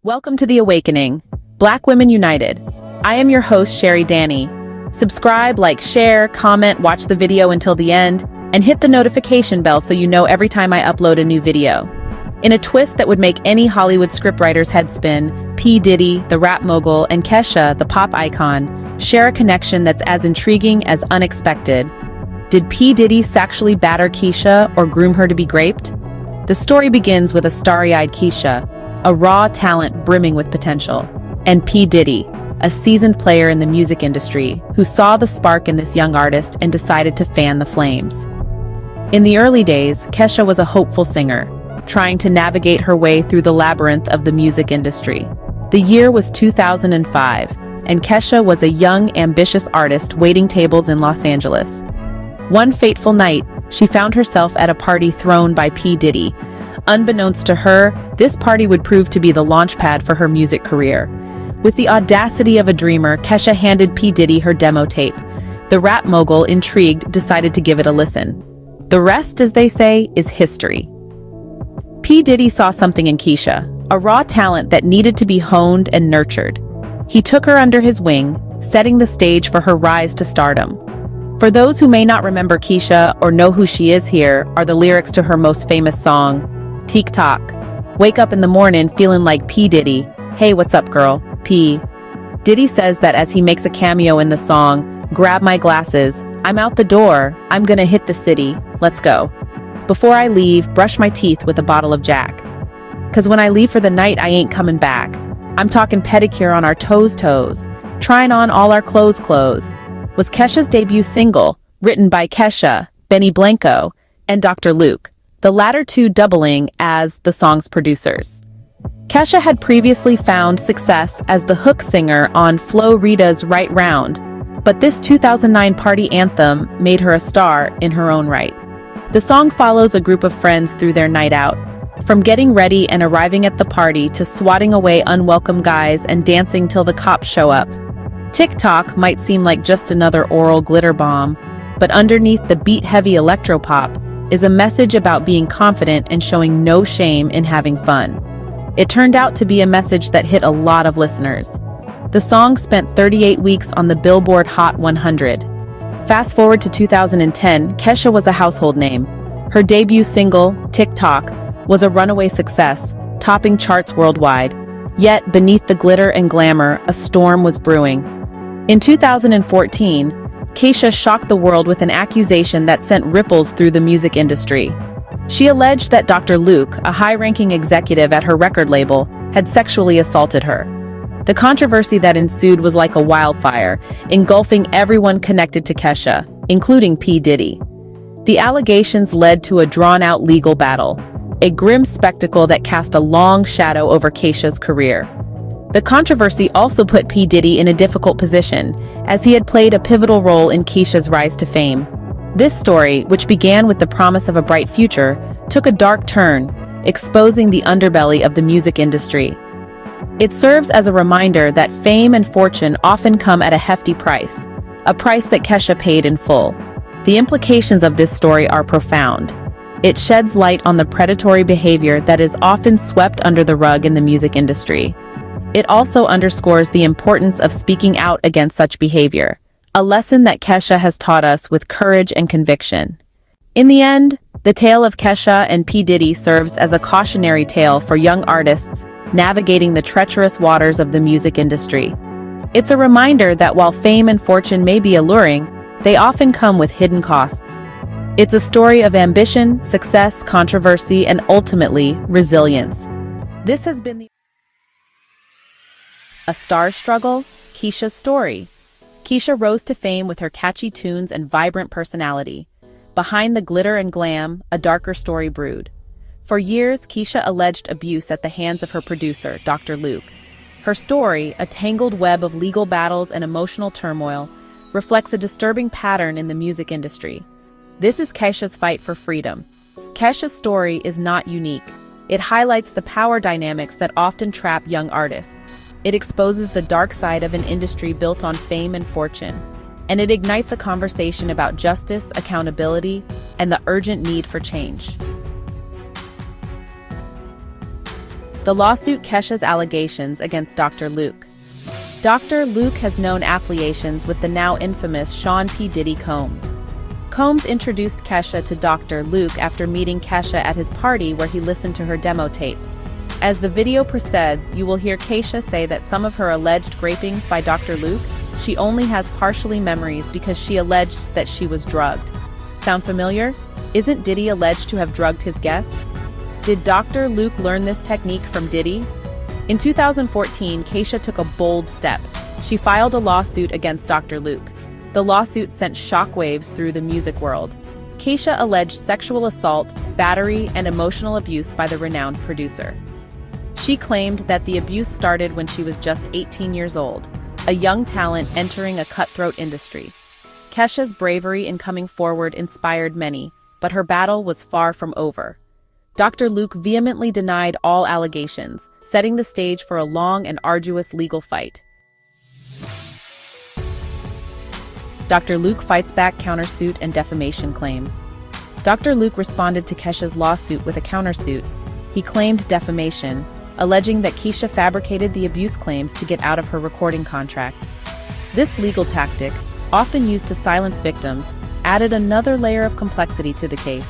Welcome to The Awakening, Black Women United. I am your host, Sherry Danny. Subscribe, like, share, comment, watch the video until the end, and hit the notification bell so you know every time I upload a new video. In a twist that would make any Hollywood scriptwriter's head spin, P. Diddy, the rap mogul, and Kesha, the pop icon, share a connection that's as intriguing as unexpected. Did P. Diddy sexually batter Kesha or groom her to be raped? The story begins with a starry-eyed Kesha, a raw talent brimming with potential, and P. Diddy, a seasoned player in the music industry who saw the spark in this young artist and decided to fan the flames. In the early days, Kesha was a hopeful singer, trying to navigate her way through the labyrinth of the music industry. The year was 2005, and Kesha was a young, ambitious artist waiting tables in Los Angeles. One fateful night, she found herself at a party thrown by P. Diddy. Unbeknownst to her, this party would prove to be the launchpad for her music career. With the audacity of a dreamer, Kesha handed P. Diddy her demo tape. The rap mogul, intrigued, decided to give it a listen. The rest, as they say, is history. P. Diddy saw something in Kesha, a raw talent that needed to be honed and nurtured. He took her under his wing, setting the stage for her rise to stardom. For those who may not remember Kesha or know who she is, here are the lyrics to her most famous song, Tik Tok. Wake up in the morning feeling like P. Diddy. Hey, what's up, girl? P. Diddy says that as he makes a cameo in the song, grab my glasses, I'm out the door, I'm gonna hit the city, let's go. Before I leave, brush my teeth with a bottle of Jack. Cause when I leave for the night, I ain't coming back. I'm talking pedicure on our toes, trying on all our clothes, was Kesha's debut single, written by Kesha, Benny Blanco, and Dr.Luke, the latter two doubling as the song's producers. Kesha had previously found success as the hook singer on Flo Rida's Right Round, but this 2009 party anthem made her a star in her own right. The song follows a group of friends through their night out, from getting ready and arriving at the party to swatting away unwelcome guys and dancing till the cops show up. Tik Tok might seem like just another oral glitter bomb, but underneath the beat-heavy electropop is a message about being confident and showing no shame in having fun. It turned out to be a message that hit a lot of listeners. The song spent 38 weeks on the Billboard Hot 100. Fast forward to 2010, Kesha was a household name. Her debut single, Tik Tok, was a runaway success, topping charts worldwide. Yet, beneath the glitter and glamour, a storm was brewing. In 2014, Kesha shocked the world with an accusation that sent ripples through the music industry. She alleged that Dr. Luke, a high-ranking executive at her record label, had sexually assaulted her. The controversy that ensued was like a wildfire, engulfing everyone connected to Kesha, including P. Diddy. The allegations led to a drawn-out legal battle, a grim spectacle that cast a long shadow over Kesha's career. The controversy also put P. Diddy in a difficult position, as he had played a pivotal role in Kesha's rise to fame. This story, which began with the promise of a bright future, took a dark turn, exposing the underbelly of the music industry. It serves as a reminder that fame and fortune often come at a hefty price, a price that Kesha paid in full. The implications of this story are profound. It sheds light on the predatory behavior that is often swept under the rug in the music industry. It also underscores the importance of speaking out against such behavior, a lesson that Kesha has taught us with courage and conviction. In the end, the tale of Kesha and P. Diddy serves as a cautionary tale for young artists navigating the treacherous waters of the music industry. It's a reminder that while fame and fortune may be alluring, they often come with hidden costs. It's a story of ambition, success, controversy, and ultimately, resilience. This has been A Star's Struggle, Kesha's story. Kesha rose to fame with her catchy tunes and vibrant personality. Behind the glitter and glam, a darker story brewed. For years, Kesha alleged abuse at the hands of her producer, Dr. Luke. Her story, a tangled web of legal battles and emotional turmoil, reflects a disturbing pattern in the music industry. This is Kesha's fight for freedom. Kesha's story is not unique. It highlights the power dynamics that often trap young artists. It exposes the dark side of an industry built on fame and fortune, and it ignites a conversation about justice, accountability, and the urgent need for change. The lawsuit Kesha's allegations against Dr. Luke. Dr. Luke has known affiliations with the now infamous Sean p.diddy Combs. Combs introduced Kesha to Dr. Luke after meeting Kesha at his party where he listened to her demo tape. As the video proceeds, you will hear Kesha say that some of her alleged grapings by Dr. Luke, she only has partially memories because she alleged that she was drugged. Sound familiar? Isn't Diddy alleged to have drugged his guest? Did Dr. Luke learn this technique from Diddy? In 2014, Kesha took a bold step. She filed a lawsuit against Dr. Luke. The lawsuit sent shockwaves through the music world. Kesha alleged sexual assault, battery, and emotional abuse by the renowned producer. She claimed that the abuse started when she was just 18 years old, a young talent entering a cutthroat industry. Kesha's bravery in coming forward inspired many, but her battle was far from over. Dr. Luke vehemently denied all allegations, setting the stage for a long and arduous legal fight. Dr. Luke fights back countersuit and defamation claims. Dr. Luke responded to Kesha's lawsuit with a countersuit. He claimed defamation, alleging that Kesha fabricated the abuse claims to get out of her recording contract. This legal tactic, often used to silence victims, added another layer of complexity to the case.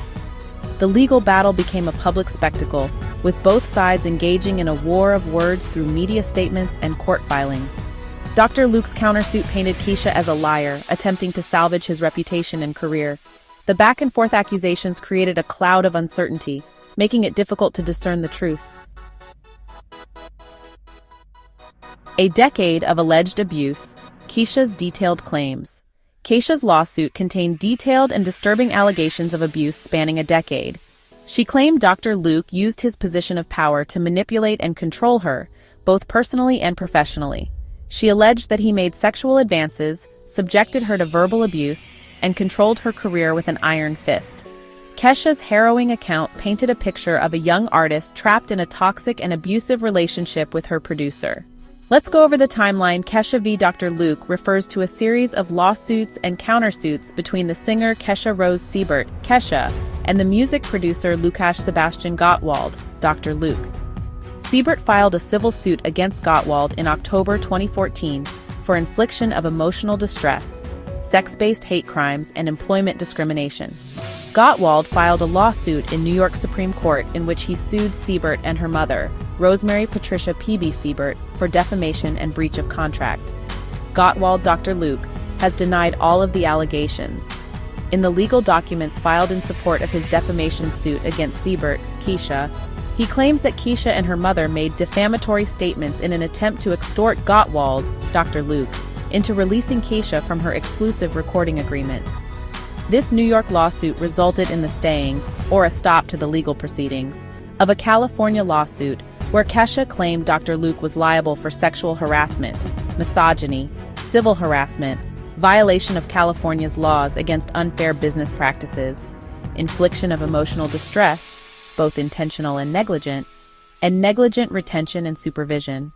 The legal battle became a public spectacle, with both sides engaging in a war of words through media statements and court filings. Dr. Luke's countersuit painted Kesha as a liar, attempting to salvage his reputation and career. The back-and-forth accusations created a cloud of uncertainty, making it difficult to discern the truth. A decade of alleged abuse, Kesha's detailed claims. Kesha's lawsuit contained detailed and disturbing allegations of abuse spanning a decade. She claimed Dr. Luke used his position of power to manipulate and control her, both personally and professionally. She alleged that he made sexual advances, subjected her to verbal abuse, and controlled her career with an iron fist. Kesha's harrowing account painted a picture of a young artist trapped in a toxic and abusive relationship with her producer. Let's go over the timeline. Kesha v. Dr. Luke refers to a series of lawsuits and countersuits between the singer Kesha Rose Siebert, Kesha, and the music producer Lukasz Sebastian Gottwald, Dr. Luke. Siebert filed a civil suit against Gottwald in October 2014 for infliction of emotional distress, sex-based hate crimes, and employment discrimination. Gottwald filed a lawsuit in New York Supreme Court in which he sued Siebert and her mother, Rosemary Patricia P.B. Siebert, for defamation and breach of contract. Gottwald, Dr. Luke, has denied all of the allegations. In the legal documents filed in support of his defamation suit against Siebert, Kesha, he claims that Kesha and her mother made defamatory statements in an attempt to extort Gottwald, Dr. Luke, into releasing Kesha from her exclusive recording agreement. This New York lawsuit resulted in the staying, or a stop to the legal proceedings, of a California lawsuit where Kesha claimed Dr. Luke was liable for sexual harassment, misogyny, civil harassment, violation of California's laws against unfair business practices, infliction of emotional distress, both intentional and negligent retention and supervision.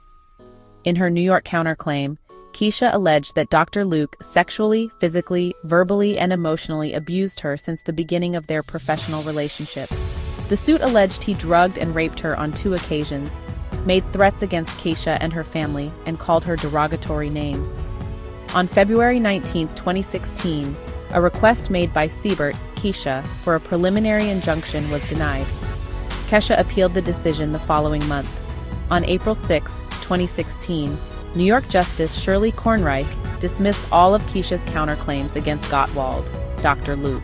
In her New York counterclaim, Kesha alleged that Dr. Luke sexually, physically, verbally, and emotionally abused her since the beginning of their professional relationship. The suit alleged he drugged and raped her on 2 occasions, made threats against Kesha and her family, and called her derogatory names. On February 19, 2016, a request made by Siebert, Kesha, for a preliminary injunction was denied. Kesha appealed the decision the following month. On April 6, 2016, New York Justice Shirley Kornreich dismissed all of Kesha's counterclaims against Gottwald, Dr. Luke.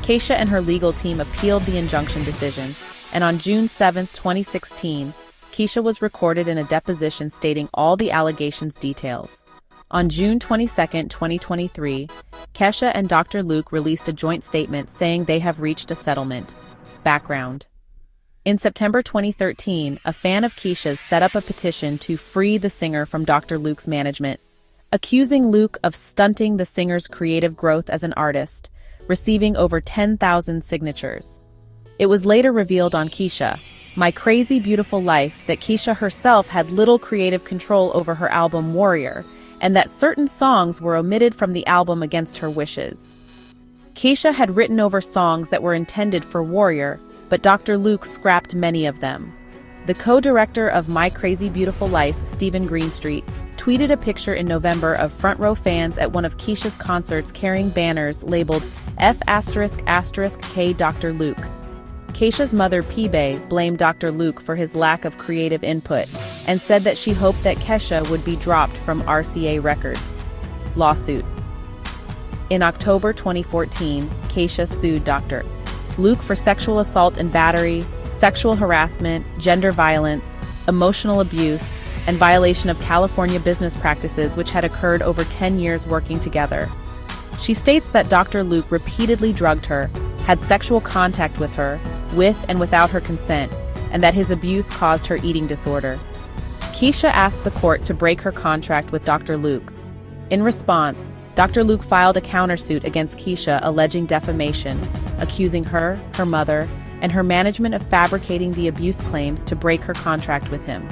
Kesha and her legal team appealed the injunction decision, and on June 7, 2016, Kesha was recorded in a deposition stating all the allegations' details. On June 22, 2023, Kesha and Dr. Luke released a joint statement saying they have reached a settlement. Background. In September 2013, a fan of Kesha's set up a petition to free the singer from Dr. Luke's management, accusing Luke of stunting the singer's creative growth as an artist, receiving over 10,000 signatures. It was later revealed on Kesha, My Crazy Beautiful Life, that Kesha herself had little creative control over her album Warrior, and that certain songs were omitted from the album against her wishes. Kesha had written over songs that were intended for Warrior, but Dr. Luke scrapped many of them. The co-director of My Crazy Beautiful Life, Stephen Greenstreet, tweeted a picture in November of front-row fans at one of Kesha's concerts carrying banners labeled F***K Dr. Luke. Kesha's mother P.diddy blamed Dr. Luke for his lack of creative input and said that she hoped that Kesha would be dropped from RCA Records. Lawsuit. In October 2014, Kesha sued Dr. Luke for sexual assault and battery, sexual harassment, gender violence, emotional abuse, and violation of California business practices which had occurred over 10 years working together. She states that Dr. Luke repeatedly drugged her, had sexual contact with her, with and without her consent, and that his abuse caused her eating disorder. Kesha asked the court to break her contract with Dr. Luke. In response, Dr. Luke filed a countersuit against Kesha alleging defamation, accusing her, her mother, and her management of fabricating the abuse claims to break her contract with him.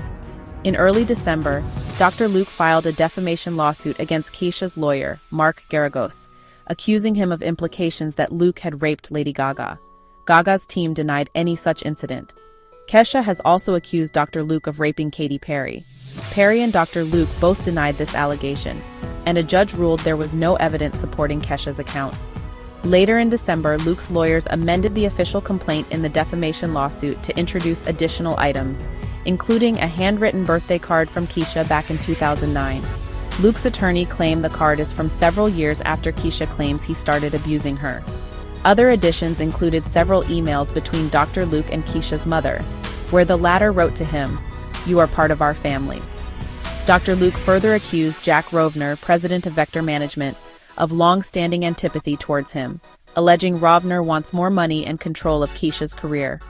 In early December, Dr. Luke filed a defamation lawsuit against Kesha's lawyer, Mark Garagos, accusing him of implications that Luke had raped Lady Gaga. Gaga's team denied any such incident. Kesha has also accused Dr. Luke of raping Katy Perry. Perry and Dr. Luke both denied this allegation, and a judge ruled there was no evidence supporting Kesha's account. Later in December, Luke's lawyers amended the official complaint in the defamation lawsuit to introduce additional items, including a handwritten birthday card from Kesha back in 2009. Luke's attorney claimed the card is from several years after Kesha claims he started abusing her. Other additions included several emails between Dr. Luke and Kesha's mother, where the latter wrote to him, "You are part of our family." Dr. Luke further accused Jack Rovner, president of Vector Management, of long-standing antipathy towards him, alleging Rovner wants more money and control of Kesha's career.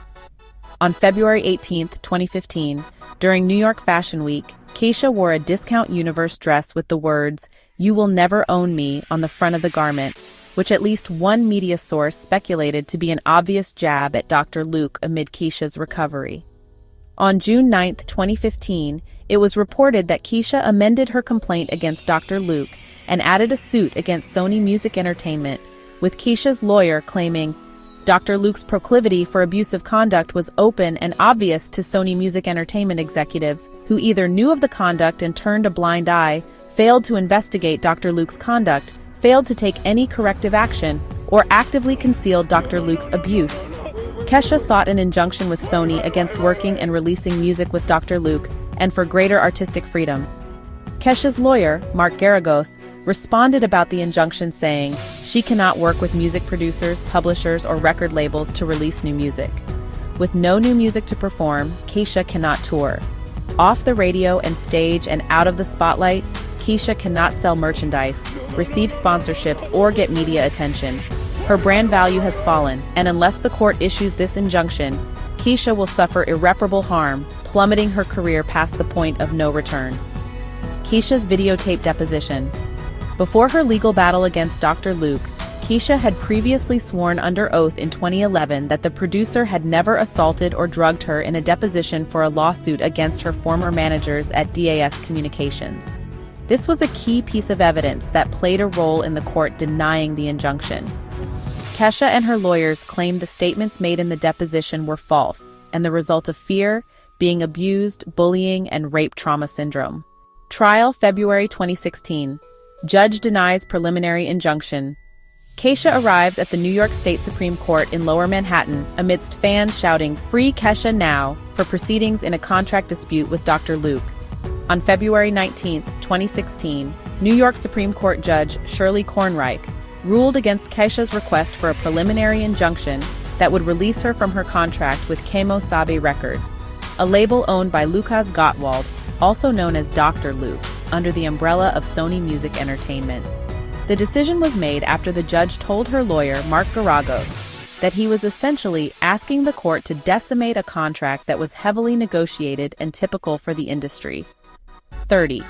On February 18, 2015, during New York Fashion Week, Kesha wore a Discount Universe dress with the words, "You will never own me," on the front of the garment, which at least one media source speculated to be an obvious jab at Dr. Luke amid Kesha's recovery. On June 9, 2015, it was reported that Kesha amended her complaint against Dr. Luke and added a suit against Sony Music Entertainment, with Kesha's lawyer claiming Dr. Luke's proclivity for abusive conduct was open and obvious to Sony Music Entertainment executives who either knew of the conduct and turned a blind eye, failed to investigate Dr. Luke's conduct, failed to take any corrective action, or actively concealed Dr. Luke's abuse. Kesha sought an injunction with Sony against working and releasing music with Dr. Luke and for greater artistic freedom. Kesha's lawyer, Mark Garagos, responded about the injunction saying she cannot work with music producers, publishers, or record labels to release new music. With no new music to perform, Kesha cannot tour. Off the radio and stage and out of the spotlight, Kesha cannot sell merchandise, receive sponsorships, or get media attention. Her brand value has fallen, and unless the court issues this injunction, Kesha will suffer irreparable harm, plummeting her career past the point of no return. Kesha's videotape deposition. Before her legal battle against Dr. Luke, Kesha had previously sworn under oath in 2011 that the producer had never assaulted or drugged her in a deposition for a lawsuit against her former managers at DAS Communications. This was a key piece of evidence that played a role in the court denying the injunction. Kesha and her lawyers claimed the statements made in the deposition were false and the result of fear, being abused, bullying, and rape trauma syndrome. Trial February 2016. Judge denies preliminary injunction. Kesha arrives at the New York State Supreme Court in Lower Manhattan amidst fans shouting, "Free Kesha now," for proceedings in a contract dispute with Dr. Luke. On February 19, 2016, New York Supreme Court Judge Shirley Kornreich ruled against Kesha's request for a preliminary injunction that would release her from her contract with Kemosabe Records, a label owned by Lucas Gottwald, also known as Dr. Luke, under the umbrella of Sony Music Entertainment. The decision was made after the judge told her lawyer, Mark Garagos, that he was essentially asking the court to decimate a contract that was heavily negotiated and typical for the industry. 30.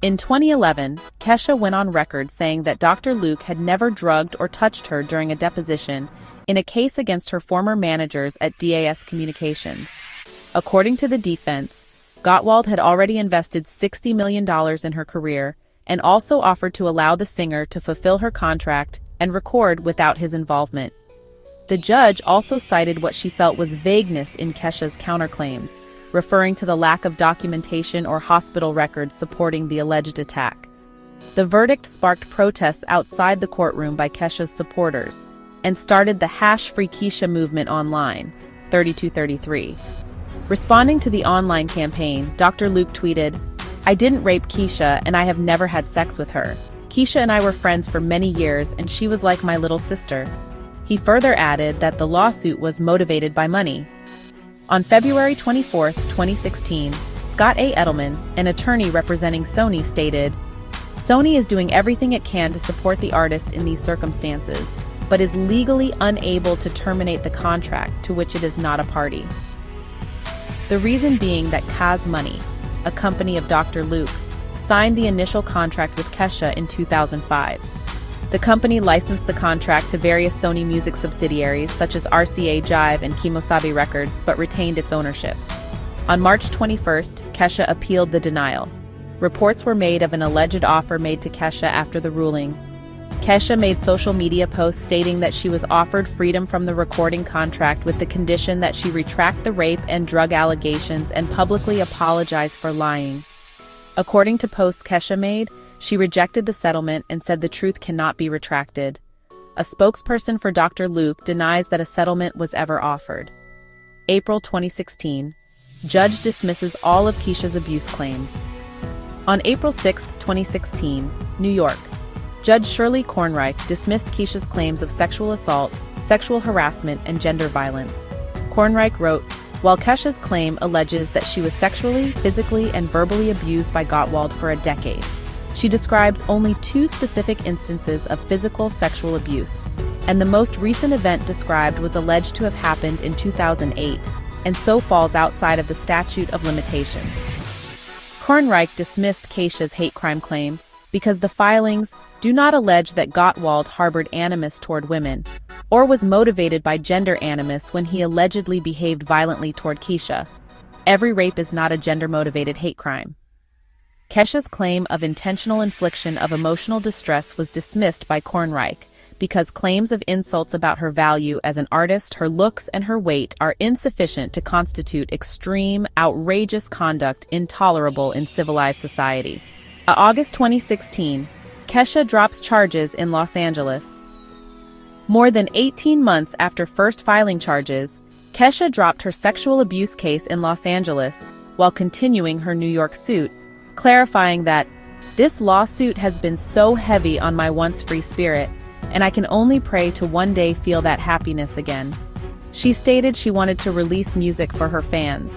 In 2011, Kesha went on record saying that Dr. Luke had never drugged or touched her during a deposition in a case against her former managers at DAS Communications. According to the defense, Gottwald had already invested $60 million in her career and also offered to allow the singer to fulfill her contract and record without his involvement. The judge also cited what she felt was vagueness in Kesha's counterclaims, referring to the lack of documentation or hospital records supporting the alleged attack. The verdict sparked protests outside the courtroom by Kesha's supporters and started the #Free Kesha movement online, 3233. Responding to the online campaign, Dr. Luke tweeted, "I didn't rape Kesha and I have never had sex with her. Kesha and I were friends for many years and she was like my little sister." He further added that the lawsuit was motivated by money. On February 24, 2016, Scott A. Edelman, an attorney representing Sony, stated, "Sony is doing everything it can to support the artist in these circumstances, but is legally unable to terminate the contract to which it is not a party. The reason being that Kaz Money, a company of Dr. Luke, signed the initial contract with Kesha in 2005. The company licensed the contract to various Sony Music subsidiaries such as RCA Jive and Kimosabi Records, but retained its ownership. On March 21st, Kesha appealed the denial. Reports were made of an alleged offer made to Kesha after the ruling. Kesha made social media posts stating that she was offered freedom from the recording contract with the condition that she retract the rape and drug allegations and publicly apologize for lying. According to posts Kesha made, she rejected the settlement and said the truth cannot be retracted. A spokesperson for Dr. Luke denies that a settlement was ever offered. April 2016, judge dismisses all of Kesha's abuse claims. On April 6, 2016, New York, Judge Shirley Kornreich dismissed Kesha's claims of sexual assault, sexual harassment, and gender violence. Kornreich wrote, "While Kesha's claim alleges that she was sexually, physically, and verbally abused by Gottwald for a decade, she describes only 2 specific instances of physical sexual abuse, and the most recent event described was alleged to have happened in 2008, and so falls outside of the statute of limitations." Kornreich dismissed Kesha's hate crime claim because the filings do not allege that Gottwald harbored animus toward women, or was motivated by gender animus when he allegedly behaved violently toward Kesha. Every rape is not a gender-motivated hate crime. Kesha's claim of intentional infliction of emotional distress was dismissed by Kornreich because claims of insults about her value as an artist, her looks, and her weight are insufficient to constitute extreme, outrageous conduct intolerable in civilized society. August 2016, Kesha drops charges in Los Angeles. More than 18 months after first filing charges, Kesha dropped her sexual abuse case in Los Angeles while continuing her New York suit, clarifying that, "This lawsuit has been so heavy on my once free spirit, and I can only pray to one day feel that happiness again." She stated she wanted to release music for her fans.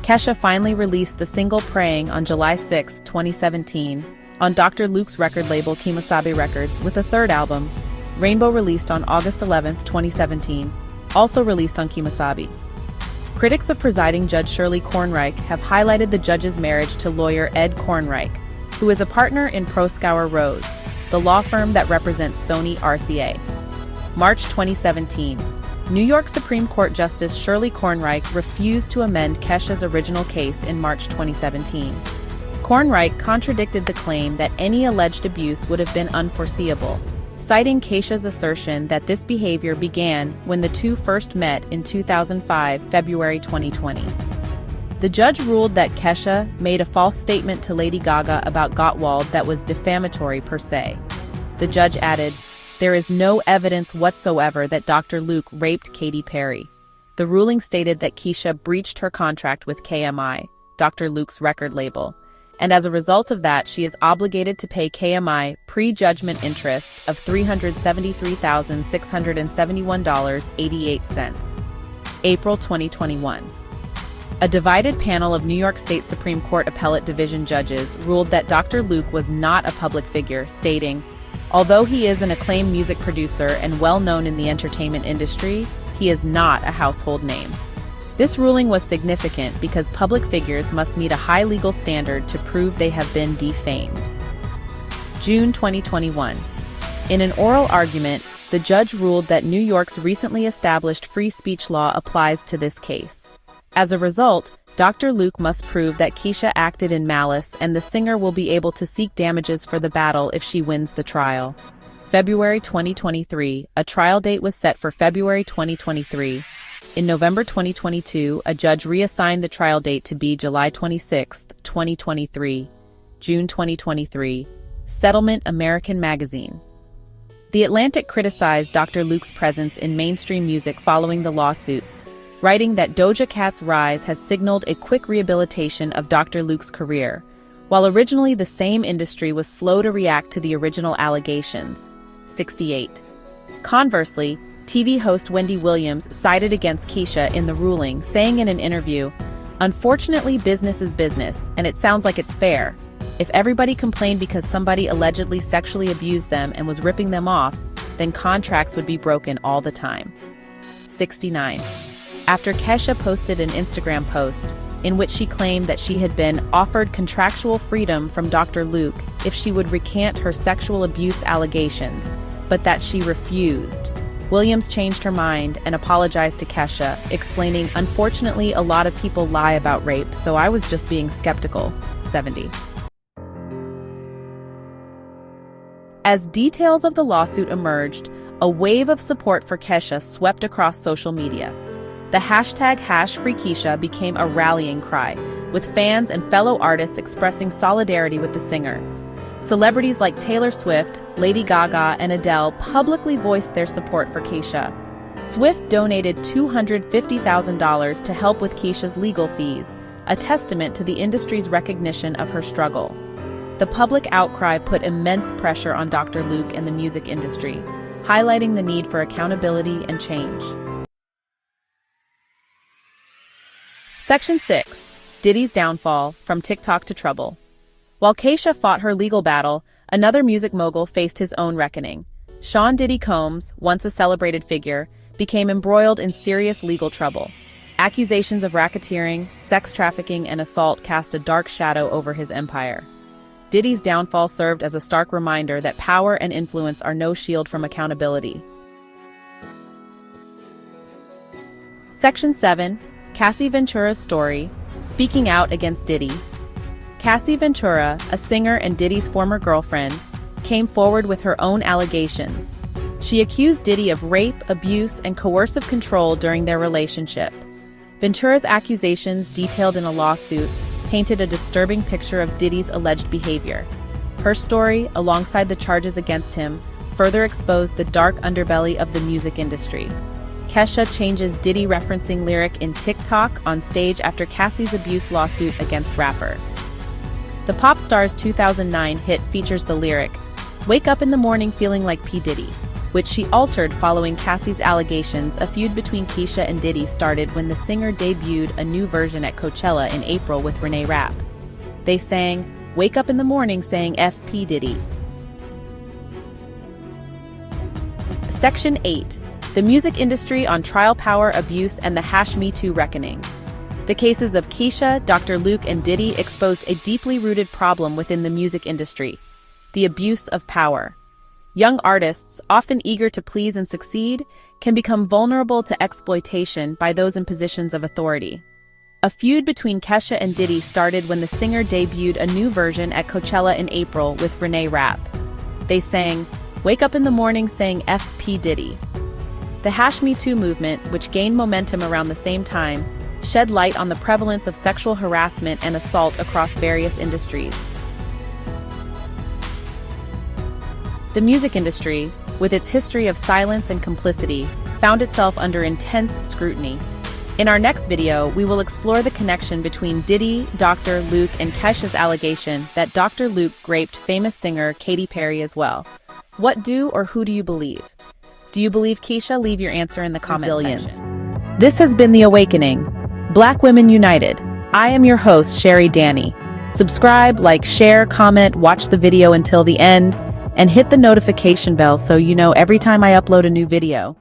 Kesha finally released the single Praying on July 6, 2017, on Dr. Luke's record label Kimosabi Records, with a third album, Rainbow, released on August 11, 2017, also released on Kimosabi. Critics of presiding Judge Shirley Kornreich have highlighted the judge's marriage to lawyer Ed Kornreich, who is a partner in Proskauer Rose, the law firm that represents Sony RCA. March 2017. New York Supreme Court Justice Shirley Kornreich refused to amend Kesha's original case in March 2017. Kornreich contradicted the claim that any alleged abuse would have been unforeseeable, citing Kesha's assertion that this behavior began when the two first met in 2005, February 2020. The judge ruled that Kesha made a false statement to Lady Gaga about Gottwald that was defamatory per se. The judge added, "There is no evidence whatsoever that Dr. Luke raped Katy Perry." The ruling stated that Kesha breached her contract with KMI, Dr. Luke's record label, and as a result of that, she is obligated to pay KMI pre-judgment interest of $373,671.88. April 2021. A divided panel of New York State Supreme Court Appellate Division judges ruled that Dr. Luke was not a public figure, stating, "Although he is an acclaimed music producer and well-known in the entertainment industry, he is not a household name." This ruling was significant because public figures must meet a high legal standard to prove they have been defamed. June 2021. In an oral argument, the judge ruled that New York's recently established free speech law applies to this case. As a result, Dr. Luke must prove that Kesha acted in malice, and the singer will be able to seek damages for the battle if she wins the trial. February 2023, a trial date was set for February 2023. In November 2022, a judge reassigned the trial date to be July 26, 2023. June 2023. Settlement American Magazine. The Atlantic criticized Dr. Luke's presence in mainstream music following the lawsuits, writing that Doja Cat's rise has signaled a quick rehabilitation of Dr. Luke's career, while originally the same industry was slow to react to the original allegations. 68. Conversely, TV host Wendy Williams sided against Kesha in the ruling, saying in an interview, "Unfortunately, business is business, and it sounds like it's fair. If everybody complained because somebody allegedly sexually abused them and was ripping them off, then contracts would be broken all the time." 69. After Kesha posted an Instagram post in which she claimed that she had been offered contractual freedom from Dr. Luke if she would recant her sexual abuse allegations, but that she refused, Williams changed her mind and apologized to Kesha, explaining, "Unfortunately, a lot of people lie about rape, so I was just being skeptical." 70. As details of the lawsuit emerged, a wave of support for Kesha swept across social media. The hashtag #FreeKesha became a rallying cry, with fans and fellow artists expressing solidarity with the singer. Celebrities like Taylor Swift, Lady Gaga, and Adele publicly voiced their support for Kesha. Swift donated $250,000 to help with Kesha's legal fees, a testament to the industry's recognition of her struggle. The public outcry put immense pressure on Dr. Luke and the music industry, highlighting the need for accountability and change. Section 6. Diddy's downfall, from TikTok to trouble. While Kesha fought her legal battle, another music mogul faced his own reckoning. Sean Diddy Combs, once a celebrated figure, became embroiled in serious legal trouble. Accusations of racketeering, sex trafficking, and assault cast a dark shadow over his empire. Diddy's downfall served as a stark reminder that power and influence are no shield from accountability. Section 7. Cassie Ventura's story, speaking out against Diddy. Cassie Ventura, a singer and Diddy's former girlfriend, came forward with her own allegations. She accused Diddy of rape, abuse, and coercive control during their relationship. Ventura's accusations, detailed in a lawsuit, painted a disturbing picture of Diddy's alleged behavior. Her story, alongside the charges against him, further exposed the dark underbelly of the music industry. Kesha changes Diddy referencing lyric in Tik Tok on stage after Cassie's abuse lawsuit against rapper. The pop star's 2009 hit features the lyric, "Wake up in the morning feeling like p.diddy," which she altered following Cassie's allegations. A feud between Kesha and Diddy started when the singer debuted a new version at Coachella in April with Renee Rapp. They sang, "Wake up in the morning saying F p.diddy." Section 8. The music industry on trial, power, abuse, and the #MeToo reckoning. The cases of Kesha, Dr. Luke, and Diddy exposed a deeply rooted problem within the music industry: the abuse of power. Young artists, often eager to please and succeed, can become vulnerable to exploitation by those in positions of authority. A feud between Kesha and Diddy started when the singer debuted a new version at Coachella in April with Renee Rapp. They sang, "Wake up in the morning saying F p.diddy." The #MeToo movement, which gained momentum around the same time, shed light on the prevalence of sexual harassment and assault across various industries. The music industry, with its history of silence and complicity, found itself under intense scrutiny. In our next video, we will explore the connection between Diddy, Dr. Luke, and Kesha's allegation that Dr. Luke raped famous singer Katy Perry as well. What do or who do you believe? Do you believe Kesha? Leave your answer in the comment section. This has been The Awakening. Black Women United. I am your host, Sherry Danny. Subscribe, like, share, comment, watch the video until the end, and hit the notification bell so you know every time I upload a new video.